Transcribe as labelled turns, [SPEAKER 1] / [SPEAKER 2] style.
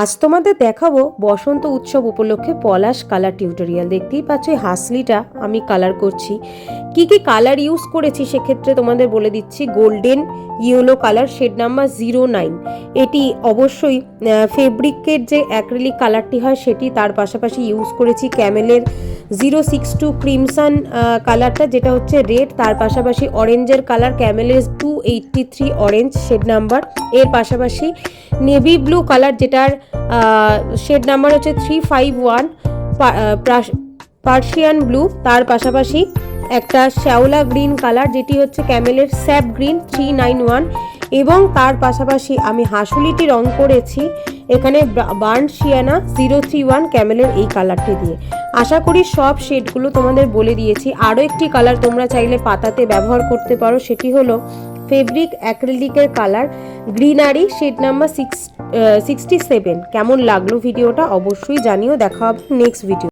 [SPEAKER 1] আজ তোমাদের দেখাবো বসন্ত উৎসব উপলক্ষে পলাশ কালার টিউটোরিয়াল। দেখতেই পাচ্ছ এই হাসলিটা আমি কালার করছি। কি কি কালার ইউজ করেছি সেক্ষেত্রে তোমাদের বলে দিচ্ছি। Golden yellow colour, shade number 09। এটি অবশ্যই ফেব্রিকের যে অ্যাক্রিলিক কালারটি হয় সেটি, তার পাশাপাশি ইউজ করেছি ক্যামেলের 062 ক্রিমসান কালারটা, যেটা হচ্ছে রেড। তার পাশাপাশি অরেঞ্জের কালার ক্যামেলের 283 অরেঞ্জ শেড নাম্বার। এর পাশাপাশি নেভি ব্লু কালার, যেটার শেড নাম্বার হচ্ছে 351 পার্সিয়ান ব্লু। তার পাশাপাশি একটা শ্যাওলা গ্রিন কালার, যেটি হচ্ছে ক্যামেলের স্যাপ গ্রিন 391। এবং তার পাশাপাশি আমি হাসুলিটি রং করেছি এখানে বার্ন শিয়ানা 031 ক্যামেলের এই কালারটি দিয়ে। আশা করি সব শেডগুলো তোমাদের বলে দিয়েছি। আরও একটি কালার তোমরা চাইলে পাতাতে ব্যবহার করতে পারো, সেটি হলো ফেব্রিক অ্যাক্রিলিকের কালার গ্রিনারি, শেড নাম্বার 67। কেমন লাগলো ভিডিওটা অবশ্যই জানিও। দেখা হবে নেক্সট ভিডিও।